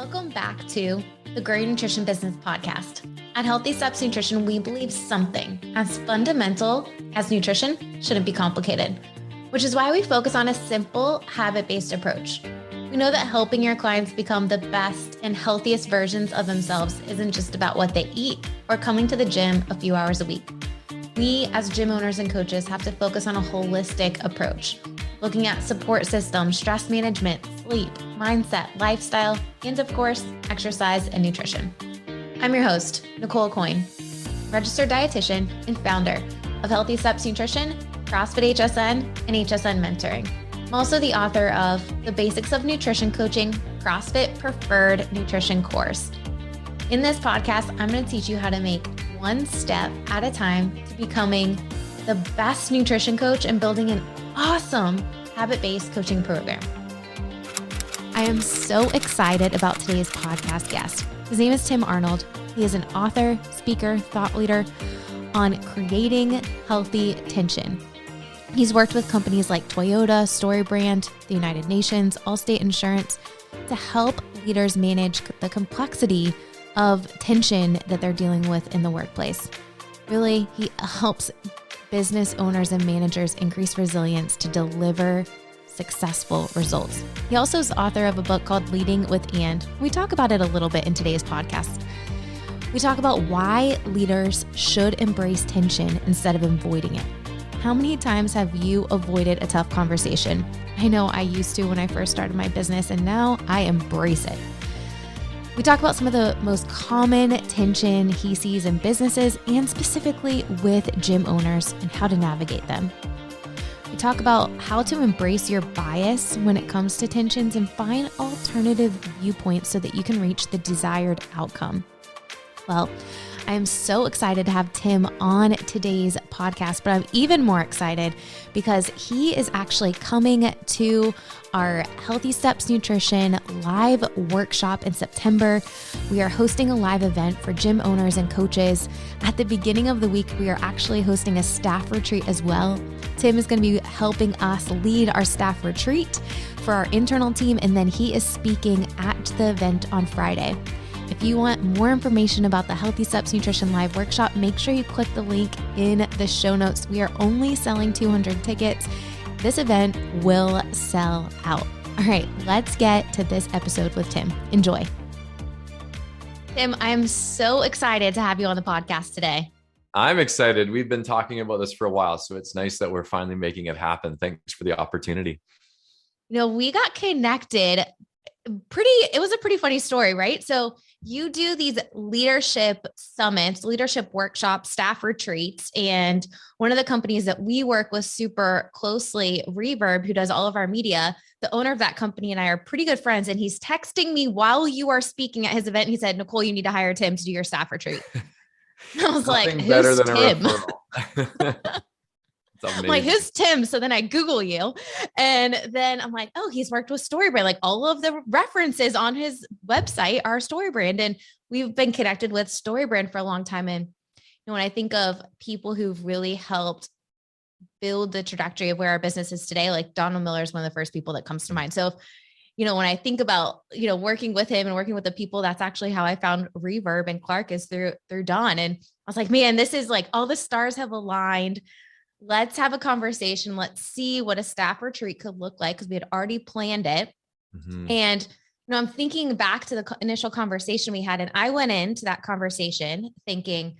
Welcome back to the Grow Your Nutrition Business podcast. At Healthy Steps Nutrition, we believe something as fundamental as nutrition shouldn't be complicated, which is why we focus on a simple, habit-based approach. We know that helping your clients become the best and healthiest versions of themselves isn't just about what they eat or coming to the gym a few hours a week. We, as gym owners and coaches, have to focus on a holistic approach, looking at support systems, stress management, sleep, mindset, lifestyle, and of course, exercise and nutrition. I'm your host, Nicole Aucoin, registered dietitian and founder of Healthy Steps Nutrition, CrossFit HSN, and HSN Mentoring. I'm also the author of The Basics of Nutrition Coaching, CrossFit Preferred Nutrition course. In this podcast, I'm going to teach you how to make one step at a time to becoming the best nutrition coach and building an awesome habit-based coaching program. I am so excited about today's podcast guest. His name is Tim Arnold. He is an author, speaker, thought leader on creating healthy tension. He's worked with companies like Toyota, Storybrand, the United Nations, Allstate Insurance to help leaders manage the complexity of tension that they're dealing with in the workplace. Really, he helps business owners and managers increase resilience to deliver successful results. He also is the author of a book called Leading with And. We talk about it a little bit in today's podcast. We talk about why leaders should embrace tension instead of avoiding it. How many times have you avoided a tough conversation? I know I used to when I first started my business, and now I embrace it. We talk about some of the most common tension he sees in businesses and specifically with gym owners and how to navigate them. We talk about how to embrace your bias when it comes to tensions and find alternative viewpoints so that you can reach the desired outcome. Well, I am so excited to have Tim on today's podcast, but I'm even more excited because he is actually coming to our Healthy Steps Nutrition live workshop in September. We are hosting a live event for gym owners and coaches. At the beginning of the week, we are actually hosting a staff retreat as well. Tim is going to be helping us lead our staff retreat for our internal team, and then he is speaking at the event on Friday. If you want more information about the Healthy Steps Nutrition Live Workshop, make sure you click the link in the show notes. We are only selling 200 tickets. This event will sell out. All right, let's get to this episode with Tim. Enjoy. Tim, I'm so excited to have you on the podcast today. I'm excited. We've been talking about this for a while, so it's nice that we're finally making it happen. Thanks for the opportunity. You know, we got connected it was a pretty funny story, right? So you do these leadership summits, leadership workshops, staff retreats. And one of the companies that we work with super closely, Reverb, who does all of our media, the owner of that company and I are pretty good friends. And he's texting me while you are speaking at his event. He said, Nicole, you need to hire Tim to do your staff retreat. I was like, who's Tim? I'm like, who's Tim? So then I Google you. And then I'm like, oh, he's worked with Storybrand. Like all of the references on his website are Storybrand. And we've been connected with Storybrand for a long time. And when I think of people who've really helped build the trajectory of where our business is today, like Donald Miller is one of the first people that comes to mind. So, when I think about, working with him and working with the people, that's actually how I found Reverb and Clark is through Don. And I was like, man, this is like all the stars have aligned. Let's have a conversation. Let's see what a staff retreat could look like because we had already planned it. Mm-hmm. And, I'm thinking back to the initial conversation we had, and I went into that conversation thinking,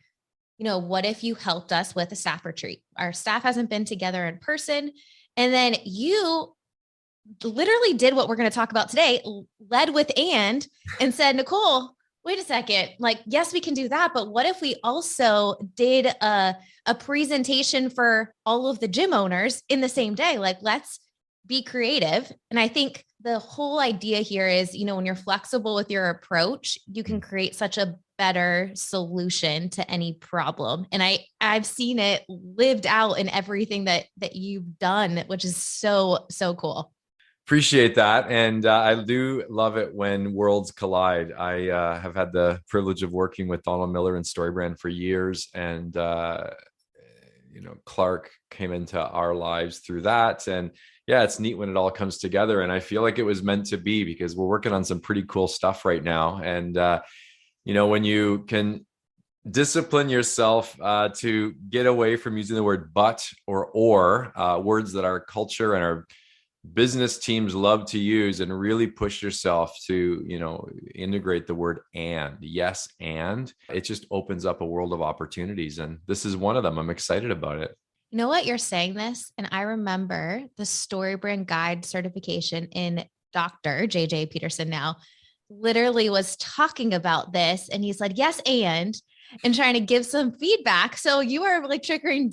what if you helped us with a staff retreat? Our staff hasn't been together in person. And then you literally did what we're going to talk about today, led with and said, Nicole, wait a second. Like, yes, we can do that. But what if we also did a presentation for all of the gym owners in the same day? Like, let's be creative. And I think the whole idea here is, when you're flexible with your approach, you can create such a better solution to any problem. And I've seen it lived out in everything that you've done, which is so, so cool. Appreciate that. And I do love it when worlds collide. I have had the privilege of working with Donald Miller and Storybrand for years. And, Clark came into our lives through that. And Yeah, it's neat when it all comes together. And I feel like it was meant to be because we're working on some pretty cool stuff right now. And, when you can discipline yourself to get away from using the word but or words that our culture and our business teams love to use, and really push yourself to integrate the word and. Yes, and it just opens up a world of opportunities, and this is one of them. I'm excited about it. You know what? You're saying this, and I remember the Storybrand guide certification in Dr. JJ Peterson now literally was talking about this, and he said yes and trying to give some feedback. So you are like trickling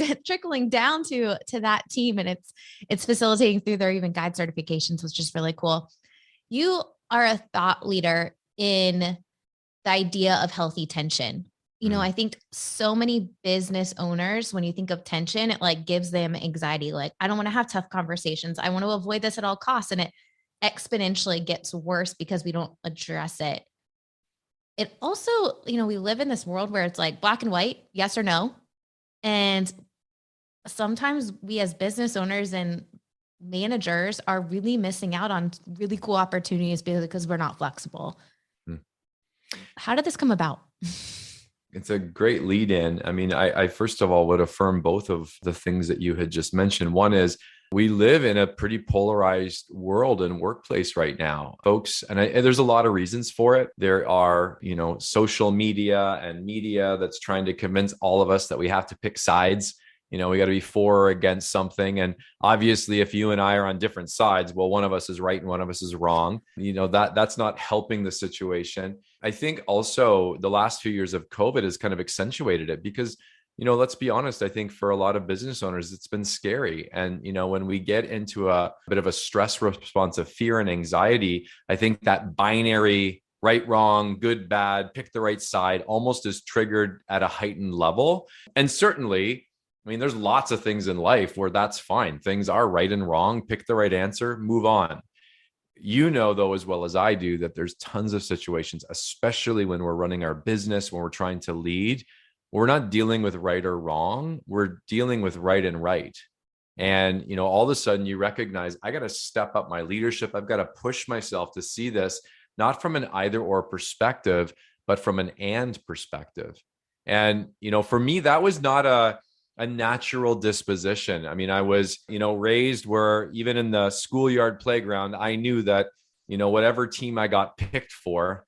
down to that team, and it's facilitating through their even guide certifications, which is really cool. You are a thought leader in the idea of healthy tension. I think so many business owners, when you think of tension, it like gives them anxiety. Like, I don't want to have tough conversations. I want to avoid this at all costs. And it exponentially gets worse because we don't address it. It also, we live in this world where it's like black and white, yes or no. And sometimes we as business owners and managers are really missing out on really cool opportunities because we're not flexible. How did this come about? It's a great lead in. I mean, I first of all would affirm both of the things that you had just mentioned. One is we live in a pretty polarized world and workplace right now, folks. And there's a lot of reasons for it. There are, social media and media that's trying to convince all of us that we have to pick sides. We got to be for or against something. And obviously, if you and I are on different sides, well, one of us is right and one of us is wrong. That's not helping the situation. I think also the last few years of COVID has kind of accentuated it because, let's be honest, I think for a lot of business owners, it's been scary. And, when we get into a bit of a stress response of fear and anxiety, I think that binary right, wrong, good, bad, pick the right side almost is triggered at a heightened level. And certainly, there's lots of things in life where that's fine. Things are right and wrong. Pick the right answer, move on. Though, as well as I do, that there's tons of situations, especially when we're running our business, when we're trying to lead, we're not dealing with right or wrong. We're dealing with right and right. And, all of a sudden you recognize I got to step up my leadership. I've got to push myself to see this, not from an either or perspective, but from an and perspective. And, for me, that was not a natural disposition. I was, raised where even in the schoolyard playground, I knew that, whatever team I got picked for,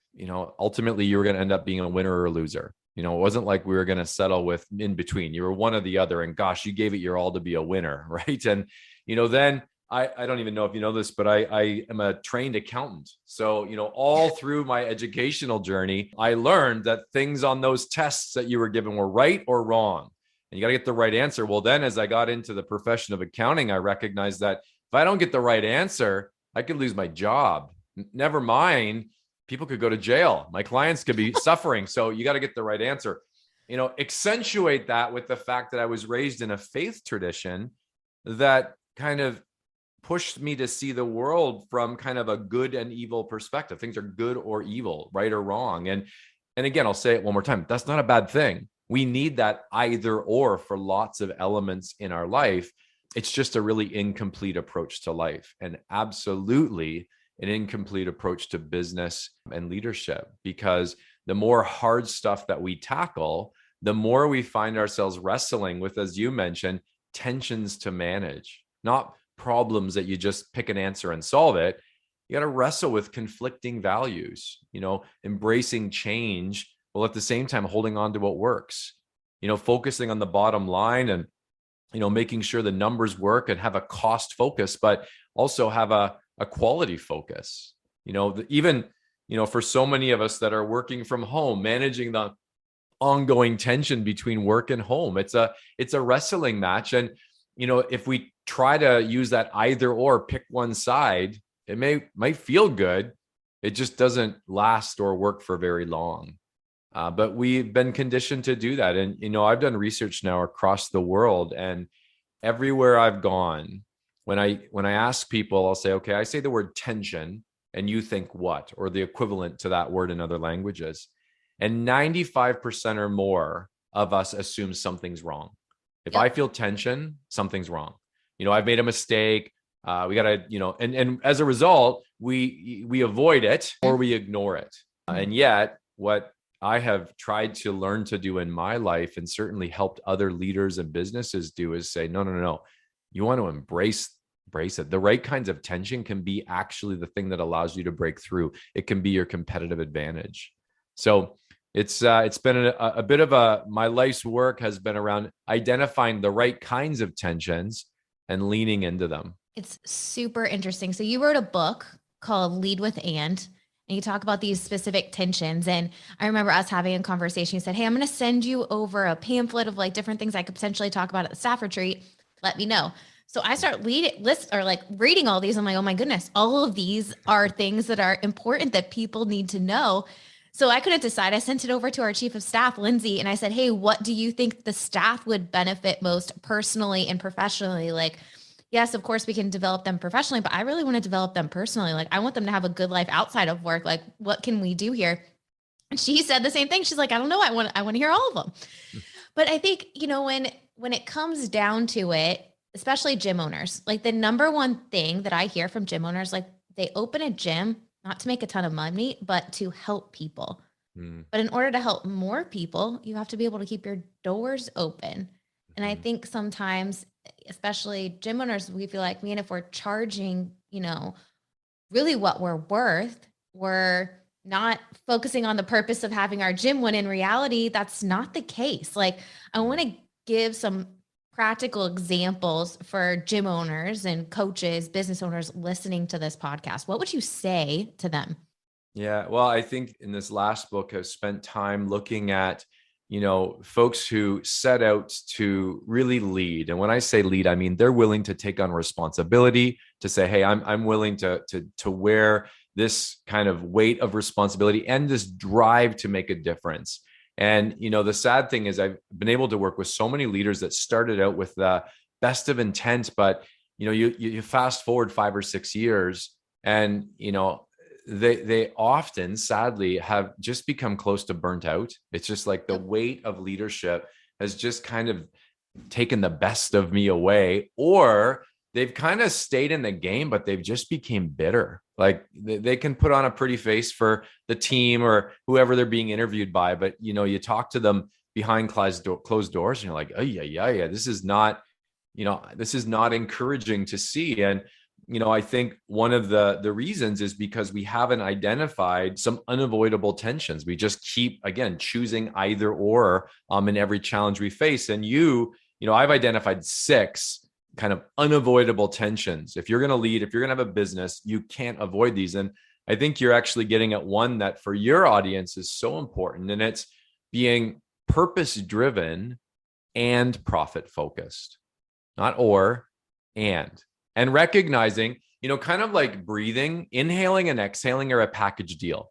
ultimately you were going to end up being a winner or a loser. It wasn't like we were going to settle with in between. You were one or the other, and gosh, you gave it your all to be a winner, right? And, then I don't even know if you know this, but I am a trained accountant. So, all through my educational journey, I learned that things on those tests that you were given were right or wrong. And you got to get the right answer. Well, then as I got into the profession of accounting, I recognized that if I don't get the right answer, I could lose my job. Never mind, people could go to jail. My clients could be suffering. So you got to get the right answer. Accentuate that with the fact that I was raised in a faith tradition that kind of pushed me to see the world from kind of a good and evil perspective. Things are good or evil, right or wrong. And again, I'll say it one more time. That's not a bad thing. We need that either or for lots of elements in our life. It's just a really incomplete approach to life, and absolutely an incomplete approach to business and leadership, because the more hard stuff that we tackle, the more we find ourselves wrestling with, as you mentioned, tensions to manage, not problems that you just pick an answer and solve it. You got to wrestle with conflicting values, embracing change, while at the same time holding on to what works, focusing on the bottom line and, making sure the numbers work and have a cost focus, but also have a quality focus. Even, for so many of us that are working from home, managing the ongoing tension between work and home, it's a wrestling match. And, if we try to use that either or, pick one side, it might feel good. It just doesn't last or work for very long. But we've been conditioned to do that. And, I've done research now across the world, and everywhere I've gone, when I ask people, I'll say, okay, I say the word tension and you think what, or the equivalent to that word in other languages. And 95% or more of us assume something's wrong. If I feel tension, something's wrong. I've made a mistake. We got to, and as a result, we avoid it or we ignore it. And yet what I have tried to learn to do in my life, and certainly helped other leaders and businesses do, is say, no. You want to embrace it. The right kinds of tension can be actually the thing that allows you to break through. It can be your competitive advantage. So it's been a bit of my life's work has been around identifying the right kinds of tensions and leaning into them. It's super interesting. So you wrote a book called Lead with And you talk about these specific tensions. And I remember us having a conversation. You said, hey, I'm going to send you over a pamphlet of like different things I could potentially talk about at the staff retreat. Let me know. So I start reading all these. I'm like, oh my goodness, all of these are things that are important that people need to know. So I couldn't decide. I sent it over to our chief of staff, Lindsay, and I said, hey, what do you think the staff would benefit most personally and professionally? Like, yes, of course we can develop them professionally, but I really want to develop them personally. Like, I want them to have a good life outside of work. Like, what can we do here? And she said the same thing. She's like, I don't know. I want to hear all of them. But I think, when it comes down to it, especially gym owners, like the number one thing that I hear from gym owners, like they open a gym, not to make a ton of money, but to help people. But in order to help more people, you have to be able to keep your doors open. And I think sometimes, especially gym owners, we feel like, man, if we're charging, really what we're worth, we're not focusing on the purpose of having our gym, when in reality, that's not the case. Like, I want to give some practical examples for gym owners and coaches, business owners listening to this podcast. What would you say to them? Yeah, well, I think in this last book, I've spent time looking at, folks who set out to really lead. And when I say lead, I mean, they're willing to take on responsibility, to say, hey, I'm willing to wear this kind of weight of responsibility and this drive to make a difference. And, the sad thing is I've been able to work with so many leaders that started out with the best of intent, but, you fast forward 5 or 6 years and, they often sadly have just become close to burnt out. It's just like the weight of leadership has just kind of taken the best of me away, or they've kind of stayed in the game, but they've just became bitter. Like they can put on a pretty face for the team or whoever they're being interviewed by. But, you talk to them behind closed doors and you're like, oh yeah. This is not encouraging to see. And, I think one of the reasons is because we haven't identified some unavoidable tensions. We just keep, again, choosing either or in every challenge we face. And I've identified 6 kind of unavoidable tensions. If you're going to lead, if you're going to have a business, you can't avoid these. And I think you're actually getting at one that for your audience is so important. And it's being purpose-driven and profit-focused, not or, and recognizing, kind of like breathing, inhaling and exhaling are a package deal.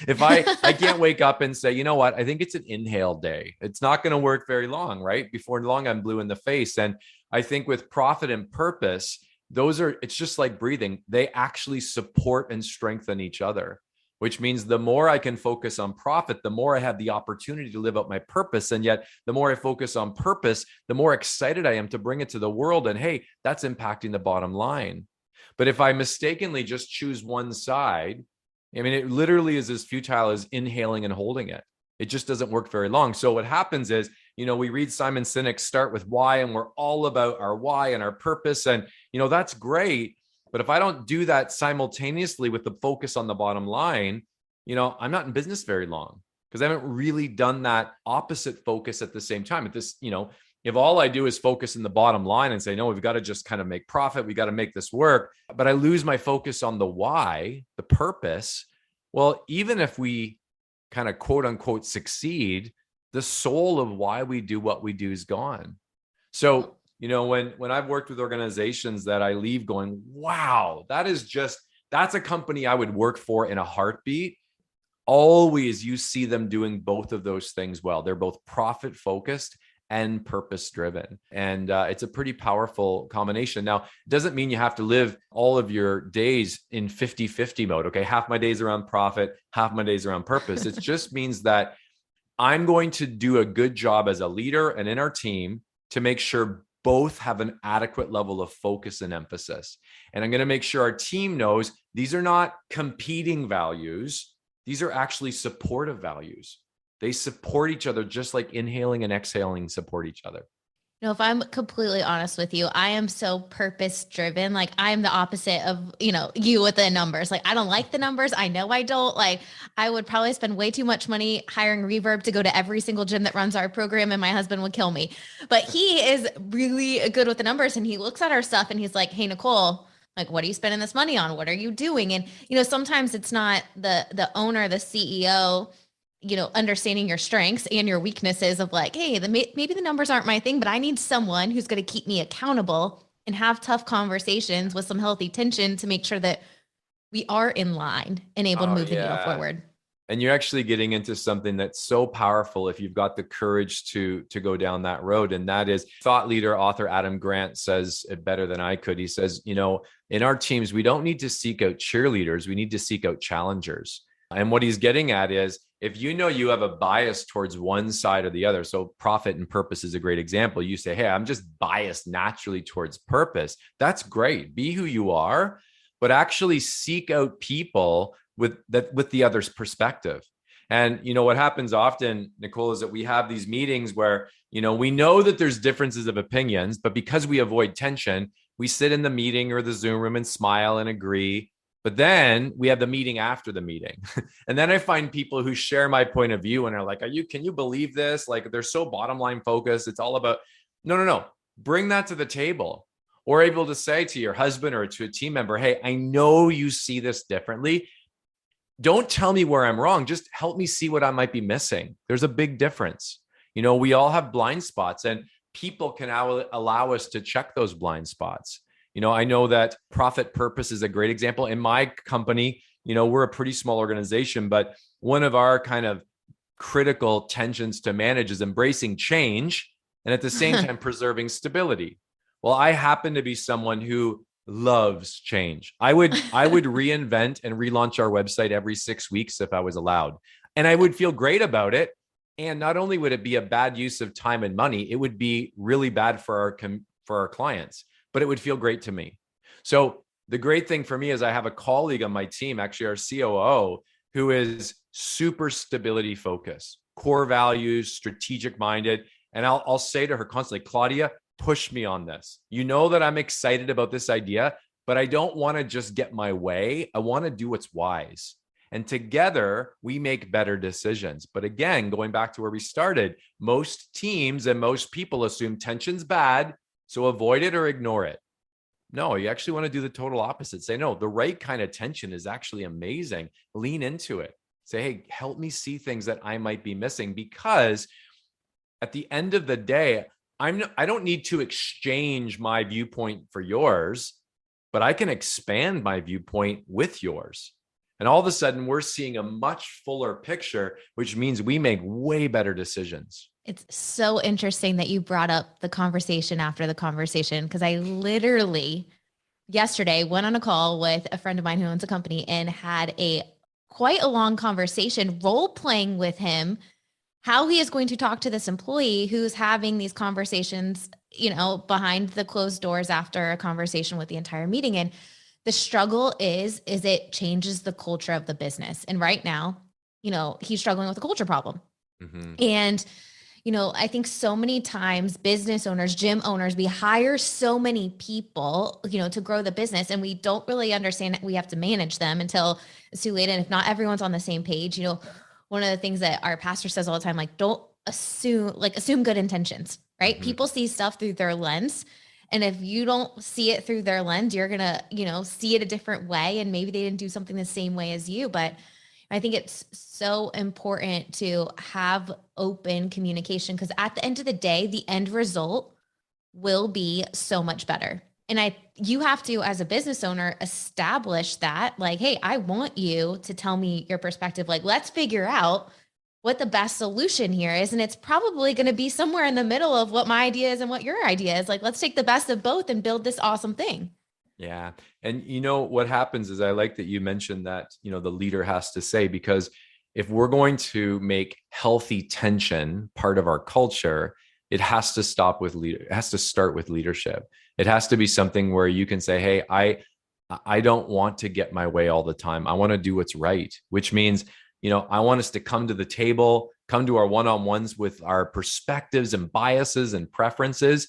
If I can't wake up and say, you know what, I think it's an inhale day. It's not going to work very long, right? Before long, I'm blue in the face. And I think with profit and purpose, it's just like breathing. They actually support and strengthen each other, which means the more I can focus on profit, the more I have the opportunity to live out my purpose. And yet the more I focus on purpose, the more excited I am to bring it to the world. And hey, that's impacting the bottom line. But if I mistakenly just choose one side, it literally is as futile as inhaling and holding it. It just doesn't work very long. So what happens is, we read Simon Sinek's Start With Why, and we're all about our why and our purpose. And, that's great. But if I don't do that simultaneously with the focus on the bottom line, I'm not in business very long because I haven't really done that opposite focus at the same time. If this, if all I do is focus in the bottom line and say, no, we've got to just kind of make profit, we got to make this work, but I lose my focus on the why, the purpose. Well, even if we kind of quote unquote succeed, the soul of why we do what we do is gone. So when I've worked with organizations that I leave going, wow, that's a company I would work for in a heartbeat. Always you see them doing both of those things well. They're both profit focused and purpose driven. And it's a pretty powerful combination. Now, it doesn't mean you have to live all of your days in 50-50 mode. Okay. Half my days around profit, half my days around purpose. It just means that I'm going to do a good job as a leader and in our team to make sure both have an adequate level of focus and emphasis. And I'm going to make sure our team knows these are not competing values. These are actually supportive values. They support each other, just like inhaling and exhaling support each other. If I'm completely honest with you, I am so purpose driven. Like I'm the opposite of, you with the numbers. Like I don't like the numbers. I know I don't. Like I would probably spend way too much money hiring Reverb to go to every single gym that runs our program, and my husband would kill me. But he is really good with the numbers, and he looks at our stuff and he's like, "Hey, Nicole, like, what are you spending this money on? What are you doing?" And, sometimes it's not the owner, the CEO, understanding your strengths and your weaknesses of like, hey, maybe the numbers aren't my thing, but I need someone who's going to keep me accountable and have tough conversations with some healthy tension to make sure that we are in line and able to move the needle forward. And you're actually getting into something that's so powerful if you've got the courage to go down that road. And that is thought leader, author Adam Grant says it better than I could. He says, in our teams, we don't need to seek out cheerleaders. We need to seek out challengers. And what he's getting at is, if you have a bias towards one side or the other, so profit and purpose is a great example. You say, hey, I'm just biased naturally towards purpose. That's great. Be who you are, but actually seek out people with the other's perspective. And what happens often, Nicole, is that we have these meetings where, we know that there's differences of opinions, but because we avoid tension, we sit in the meeting or the Zoom room and smile and agree. But then we have the meeting after the meeting. And then I find people who share my point of view and are like, can you believe this? Like they're so bottom line focused. It's all about, no. Bring that to the table, or able to say to your husband or to a team member, hey, I know you see this differently. Don't tell me where I'm wrong. Just help me see what I might be missing. There's a big difference. We all have blind spots, and people can allow us to check those blind spots. I know that profit purpose is a great example. In my company, we're a pretty small organization, but one of our kind of critical tensions to manage is embracing change and at the same time preserving stability. Well, I happen to be someone who loves change. I would reinvent and relaunch our website every 6 weeks if I was allowed. And I would feel great about it. And not only would it be a bad use of time and money, it would be really bad for our clients, but it would feel great to me. So the great thing for me is I have a colleague on my team, actually our COO, who is super stability focused, core values, strategic minded. And I'll say to her constantly, Claudia, push me on this. You know that I'm excited about this idea, but I don't want to just get my way. I want to do what's wise. And together we make better decisions. But again, going back to where we started, most teams and most people assume tension's bad, so avoid it or ignore it. No, you actually want to do the total opposite. Say, no, the right kind of tension is actually amazing. Lean into it. Say, hey, help me see things that I might be missing, because at the end of the day, I don't need to exchange my viewpoint for yours, but I can expand my viewpoint with yours. And all of a sudden, we're seeing a much fuller picture, which means we make way better decisions. It's so interesting that you brought up the conversation after the conversation, because I literally yesterday went on a call with a friend of mine who owns a company and had quite a long conversation, role playing with him, how he is going to talk to this employee who's having these conversations, behind the closed doors after a conversation with the entire meeting. And the struggle is it changes the culture of the business. And right now, he's struggling with a culture problem. Mm-hmm. And, I think so many times business owners, gym owners, we hire so many people, to grow the business, and we don't really understand that we have to manage them until it's too late. And if not everyone's on the same page, one of the things that our pastor says all the time, like, don't assume good intentions, right? Mm-hmm. People see stuff through their lens. And if you don't see it through their lens, you're going to, see it a different way. And maybe they didn't do something the same way as you. But I think it's so important to have open communication, because at the end of the day, the end result will be so much better. And you have to, as a business owner, establish that, like, hey, I want you to tell me your perspective. Like, let's figure out what the best solution here is. And it's probably going to be somewhere in the middle of what my idea is and what your idea is. Like, let's take the best of both and build this awesome thing. Yeah. And what happens is, I like that you mentioned that, the leader has to say, because if we're going to make healthy tension part of our culture, it has to stop with leader. It has to start with leadership. It has to be something where you can say, hey, I don't want to get my way all the time. I want to do what's right, which means, I want us to come to the table, come to our one-on-ones with our perspectives and biases and preferences.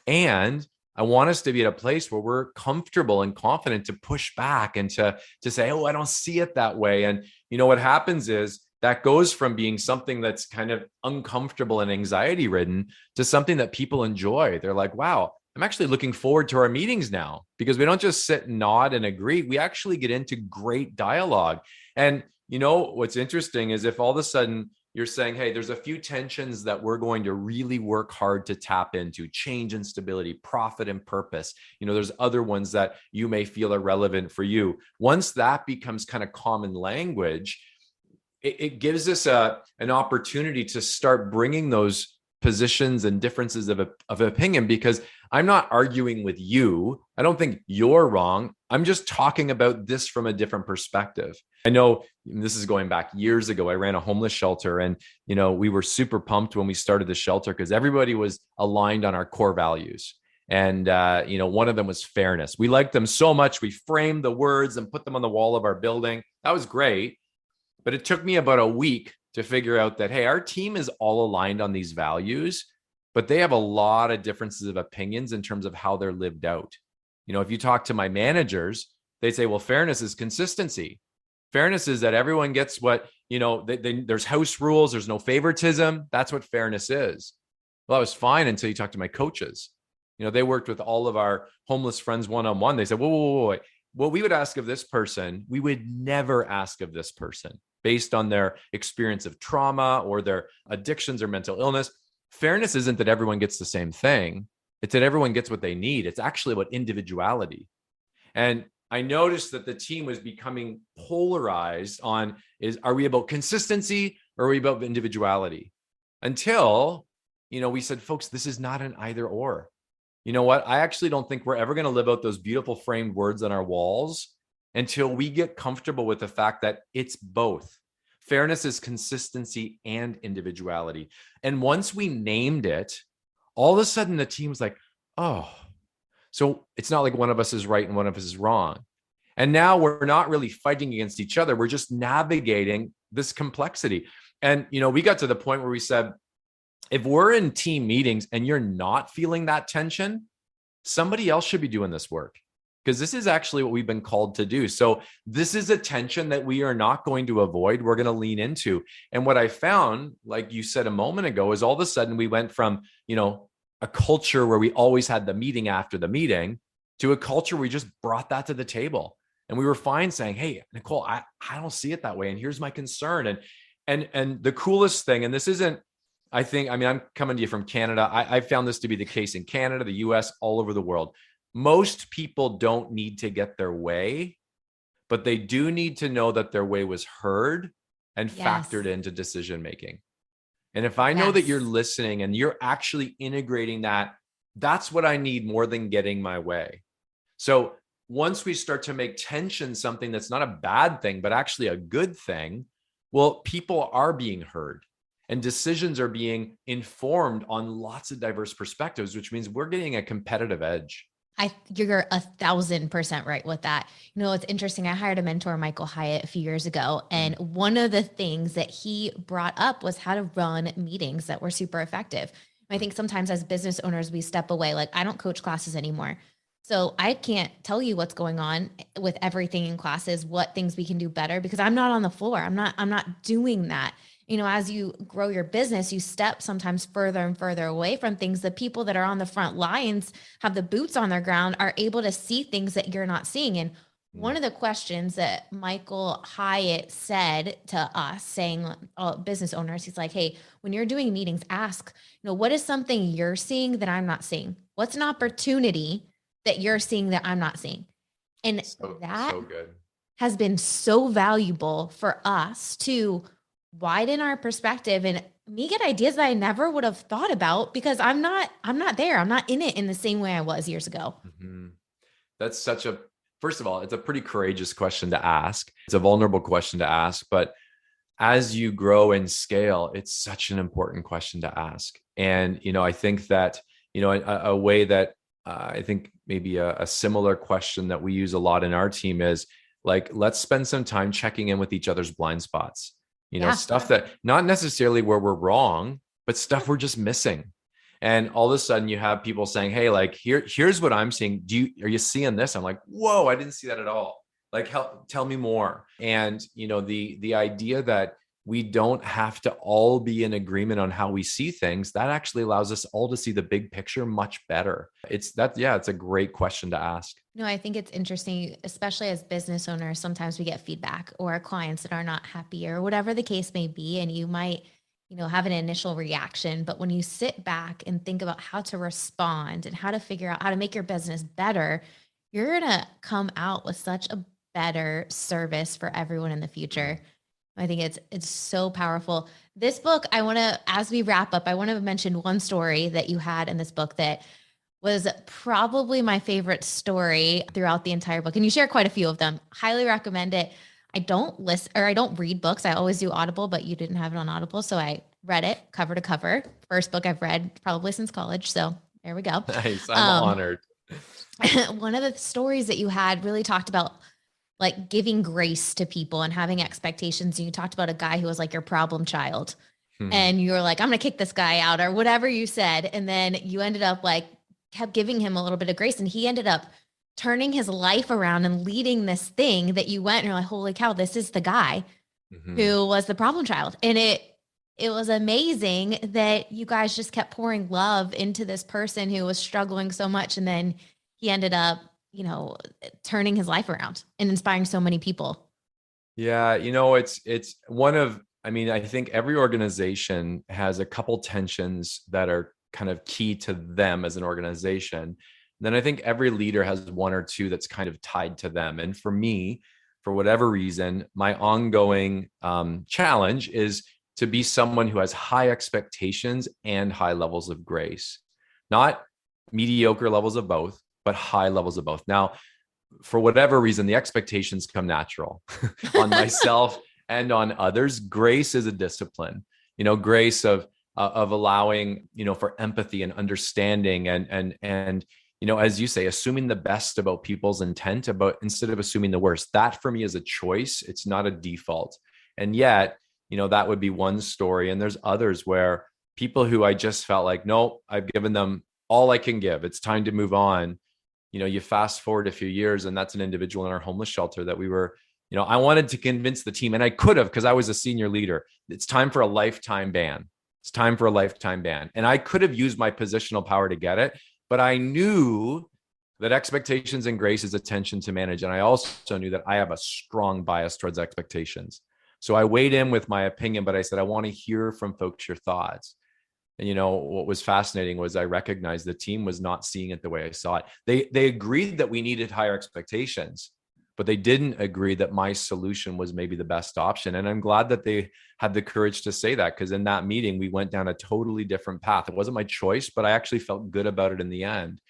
And I want us to be at a place where we're comfortable and confident to push back and to say, oh, I don't see it that way. And what happens is that goes from being something that's kind of uncomfortable and anxiety ridden to something that people enjoy. They're like, wow, I'm actually looking forward to our meetings now, because we don't just sit and nod and agree. We actually get into great dialogue. And what's interesting is if all of a sudden you're saying, hey, there's a few tensions that we're going to really work hard to tap into: change and stability, profit and purpose. There's other ones that you may feel are relevant for you. Once that becomes kind of common language, it gives us an opportunity to start bringing those positions and differences of opinion, because I'm not arguing with you. I don't think you're wrong. I'm just talking about this from a different perspective. I know this is going back years ago. I ran a homeless shelter, and we were super pumped when we started the shelter because everybody was aligned on our core values. And one of them was fairness. We liked them so much, we framed the words and put them on the wall of our building. That was great. But it took me about a week to figure out that, hey, our team is all aligned on these values, but they have a lot of differences of opinions in terms of how they're lived out. If you talk to my managers, they say, well, fairness is consistency. Fairness is that everyone gets what, there's house rules, there's no favoritism. That's what fairness is. Well, that was fine until you talk to my coaches. They worked with all of our homeless friends one-on-one. They said, whoa. What we would ask of this person, we would never ask of this person based on their experience of trauma or their addictions or mental illness. Fairness isn't that everyone gets the same thing. It's that everyone gets what they need. It's actually about individuality. And I noticed that the team was becoming polarized on, are we about consistency or are we about individuality? Until, we said, folks, this is not an either or. You know what? I actually don't think we're ever going to live out those beautiful framed words on our walls until we get comfortable with the fact that it's both. Fairness is consistency and individuality. And once we named it, all of a sudden the team was like, oh, so it's not like one of us is right and one of us is wrong. And now we're not really fighting against each other. We're just navigating this complexity. And, we got to the point where we said, if we're in team meetings and you're not feeling that tension, somebody else should be doing this work, because this is actually what we've been called to do. So this is a tension that we are not going to avoid. We're going to lean into. And what I found, like you said a moment ago, is all of a sudden we went from, a culture where we always had the meeting after the meeting to a culture where we just brought that to the table. And we were fine saying, hey, Nicole, I don't see it that way. And here's my concern. And the coolest thing, and this isn't, I'm coming to you from Canada. I found this to be the case in Canada, the US, all over the world. Most people don't need to get their way, but they do need to know that their way was heard and factored into decision-making. And if I know that you're listening and you're actually integrating that, that's what I need more than getting my way. So once we start to make tension something that's not a bad thing, but actually a good thing, well, people are being heard. And decisions are being informed on lots of diverse perspectives, which means we're getting a competitive edge. You're 1,000% right with that. It's interesting. I hired a mentor, Michael Hyatt, a few years ago. And one of the things that he brought up was how to run meetings that were super effective. I think sometimes as business owners, we step away. Like, I don't coach classes anymore. So I can't tell you what's going on with everything in classes, what things we can do better, because I'm not on the floor. I'm not doing that. As you grow your business, you step sometimes further and further away from things. The people that are on the front lines, have the boots on their ground, are able to see things that you're not seeing. And one of the questions that Michael Hyatt said to us, saying, business owners, he's like, hey, when you're doing meetings, ask, what is something you're seeing that I'm not seeing? What's an opportunity that you're seeing that I'm not seeing? And that so good. Has been so valuable for us to widen our perspective and me get ideas that I never would have thought about, because I'm not there. I'm not in it in the same way I was years ago. Mm-hmm. That's first of all, it's a pretty courageous question to ask. It's a vulnerable question to ask, but as you grow and scale, it's such an important question to ask. And, I think that, a way that I think maybe a similar question that we use a lot in our team is like, let's spend some time checking in with each other's blind spots, Yeah. stuff that not necessarily where we're wrong, but stuff we're just missing. And all of a sudden you have people saying, hey, like here's what I'm seeing. Are you seeing this? I'm like, whoa, I didn't see that at all. Like, tell me more. And, the idea that we don't have to all be in agreement on how we see things, that actually allows us all to see the big picture much better. It's a great question to ask. No, I think it's interesting, especially as business owners, sometimes we get feedback or clients that are not happy or whatever the case may be. And you might, have an initial reaction, but when you sit back and think about how to respond and how to figure out how to make your business better, you're going to come out with such a better service for everyone in the future. I think it's so powerful. This book, as we wrap up, I want to mention one story that you had in this book that was probably my favorite story throughout the entire book. And you share quite a few of them. Highly recommend it. I don't read books. I always do Audible, but you didn't have it on Audible. So I read it cover to cover. First book I've read probably since college. So there we go. Nice. I'm honored. One of the stories that you had really talked about like giving grace to people and having expectations. And you talked about a guy who was like your problem child. And you were like, I'm going to kick this guy out or whatever you said. And then you ended up like kept giving him a little bit of grace. And he ended up turning his life around and leading this thing that you went and you're like, holy cow, this is the guy who was the problem child. And it was amazing that you guys just kept pouring love into this person who was struggling so much. And then he ended up, turning his life around and inspiring so many people. Yeah. It's one of, I think every organization has a couple tensions that are kind of key to them as an organization. Then I think every leader has one or two that's kind of tied to them. And for me, for whatever reason, my ongoing challenge is to be someone who has high expectations and high levels of grace, not mediocre levels of both, but high levels of both. Now, for whatever reason, the expectations come natural on myself and on others. Grace is a discipline, grace of allowing, for empathy and understanding and, as you say, assuming the best about people's intent instead of assuming the worst. That for me is a choice. It's not a default. And yet, that would be one story. And there's others where people who I just felt like, no, I've given them all I can give. It's time to move on. You fast forward a few years, and that's an individual in our homeless shelter that we were, I wanted to convince the team, and I could have, because I was a senior leader. It's time for a lifetime ban. It's time for a lifetime ban. And I could have used my positional power to get it, but I knew that expectations and grace is a tension to manage. And I also knew that I have a strong bias towards expectations. So I weighed in with my opinion, but I said, I want to hear from folks your thoughts. And, what was fascinating was I recognized the team was not seeing it the way I saw it. They agreed that we needed higher expectations, but they didn't agree that my solution was maybe the best option. And I'm glad that they had the courage to say that, because in that meeting, we went down a totally different path. It wasn't my choice, but I actually felt good about it in the end.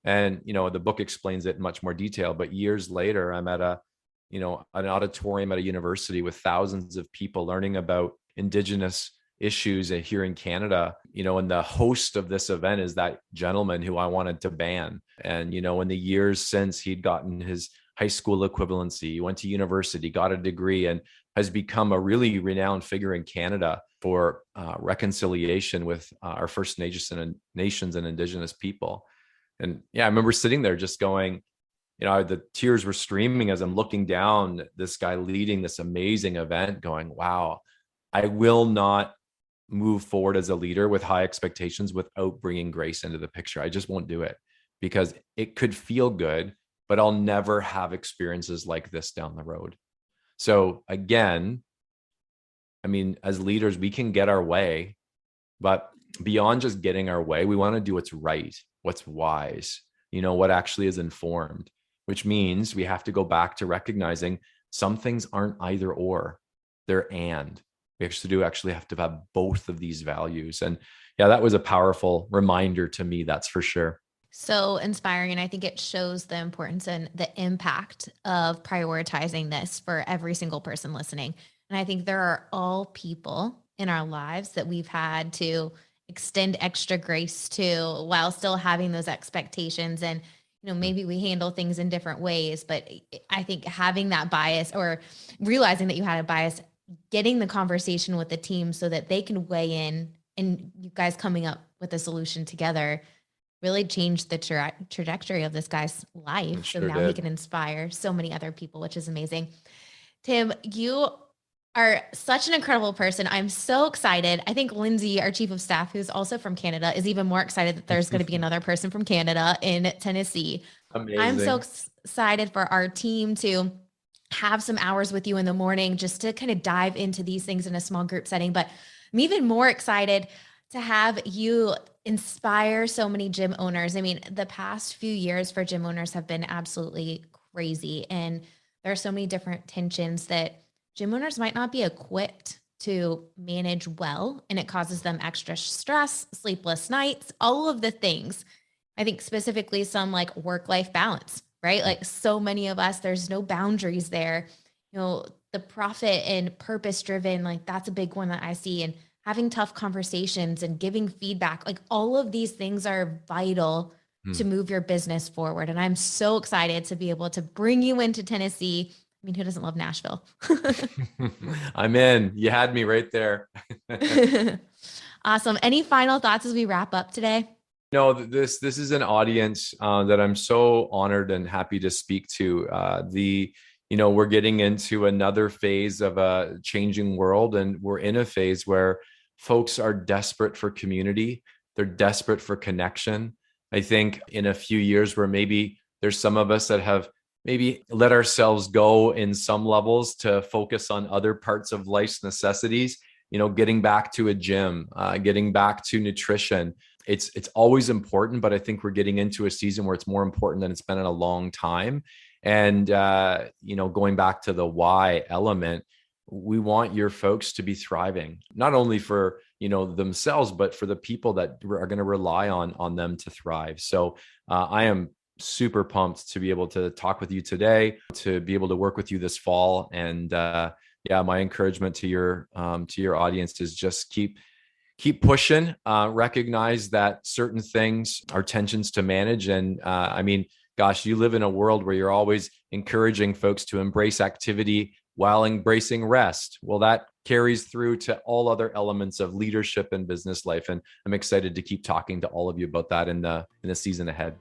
And, the book explains it in much more detail, but years later, I'm at an auditorium at a university with thousands of people learning about Indigenous issues here in Canada, and the host of this event is that gentleman who I wanted to ban. And, in the years since, he'd gotten his high school equivalency, he went to university, got a degree, and has become a really renowned figure in Canada for reconciliation with our First Nations and Indigenous people. And yeah, I remember sitting there just going, the tears were streaming as I'm looking down this guy leading this amazing event, going, wow, I will not move forward as a leader with high expectations without bringing grace into the picture. I just won't do it, because it could feel good, but I'll never have experiences like this down the road. So again, as leaders, we can get our way, but beyond just getting our way, we want to do what's right, what's wise, what actually is informed, which means we have to go back to recognizing some things aren't either or, they're and. We actually have to have both of these values. And yeah, that was a powerful reminder to me, that's for sure. So inspiring. And I think it shows the importance and the impact of prioritizing this for every single person listening. And I think there are all people in our lives that we've had to extend extra grace to while still having those expectations. And, maybe we handle things in different ways, but I think having that bias or realizing that you had a bias, getting the conversation with the team so that they can weigh in and you guys coming up with a solution together really changed the trajectory of this guy's life. So now he can inspire so many other people, which is amazing. Tim, you are such an incredible person. I'm so excited. I think Lindsay, our chief of staff, who's also from Canada, is even more excited that there's going to be another person from Canada in Tennessee. Amazing. I'm so excited for our team to have some hours with you in the morning just to kind of dive into these things in a small group setting. But I'm even more excited to have you inspire so many gym owners. I mean, the past few years for gym owners have been absolutely crazy. And there are so many different tensions that gym owners might not be equipped to manage well, and it causes them extra stress, sleepless nights, all of the things. I think specifically some like work-life balance, right? Like so many of us, there's no boundaries there. The profit and purpose driven, like that's a big one that I see, and having tough conversations and giving feedback, like all of these things are vital to move your business forward. And I'm so excited to be able to bring you into Tennessee. I mean, who doesn't love Nashville? I'm in. You had me right there. Awesome. Any final thoughts as we wrap up today? No, this is an audience that I'm so honored and happy to speak to. We're getting into another phase of a changing world, and we're in a phase where folks are desperate for community. They're desperate for connection. I think in a few years where maybe there's some of us that have maybe let ourselves go in some levels to focus on other parts of life's necessities, getting back to a gym, getting back to nutrition. It's always important, but I think we're getting into a season where it's more important than it's been in a long time. And, going back to the why element, we want your folks to be thriving, not only for, themselves, but for the people that are going to rely on them to thrive. So I am super pumped to be able to talk with you today, to be able to work with you this fall. And my encouragement to your audience is just keep pushing, recognize that certain things are tensions to manage. And gosh, you live in a world where you're always encouraging folks to embrace activity while embracing rest. Well, that carries through to all other elements of leadership and business life. And I'm excited to keep talking to all of you about that in the season ahead.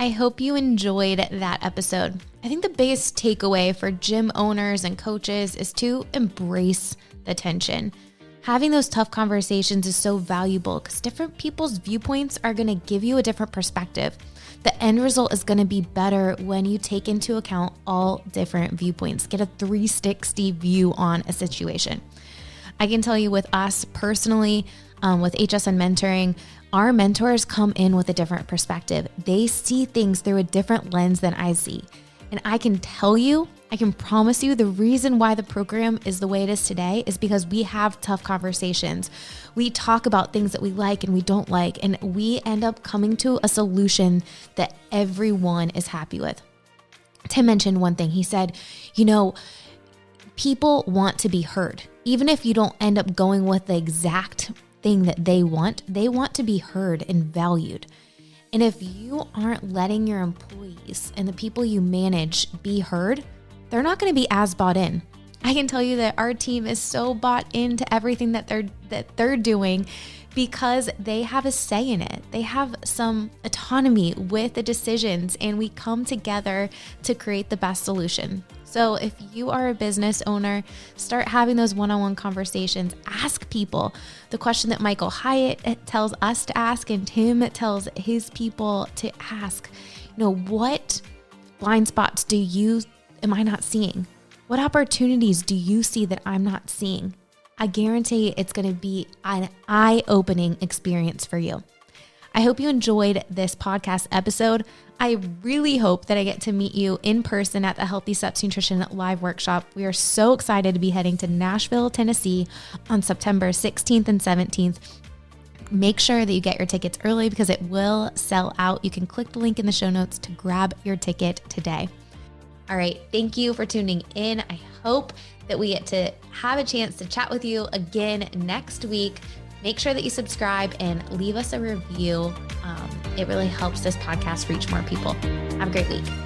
I hope you enjoyed that episode. I think the biggest takeaway for gym owners and coaches is to embrace the tension. Having those tough conversations is so valuable because different people's viewpoints are going to give you a different perspective. The end result is going to be better when you take into account all different viewpoints. Get a 360 view on a situation. I can tell you with us personally, with HSN mentoring, our mentors come in with a different perspective. They see things through a different lens than I see. And I can tell you, I can promise you the reason why the program is the way it is today is because we have tough conversations. We talk about things that we like and we don't like, and we end up coming to a solution that everyone is happy with. Tim mentioned one thing. He said, people want to be heard. Even if you don't end up going with the exact thing that they want to be heard and valued. And if you aren't letting your employees and the people you manage be heard, they're not going to be as bought in. I can tell you that our team is so bought into everything that they're doing because they have a say in it. They have some autonomy with the decisions, and we come together to create the best solution. So if you are a business owner, start having those one-on-one conversations. Ask people the question that Michael Hyatt tells us to ask and Tim tells his people to ask. What blind spots am I not seeing? What opportunities do you see that I'm not seeing? I guarantee it's going to be an eye-opening experience for you. I hope you enjoyed this podcast episode. I really hope that I get to meet you in person at the Healthy Steps Nutrition Live Workshop. We are so excited to be heading to Nashville, Tennessee on September 16th and 17th. Make sure that you get your tickets early because it will sell out. You can click the link in the show notes to grab your ticket today. All right. Thank you for tuning in. I hope that we get to have a chance to chat with you again next week. Make sure that you subscribe and leave us a review. It really helps this podcast reach more people. Have a great week.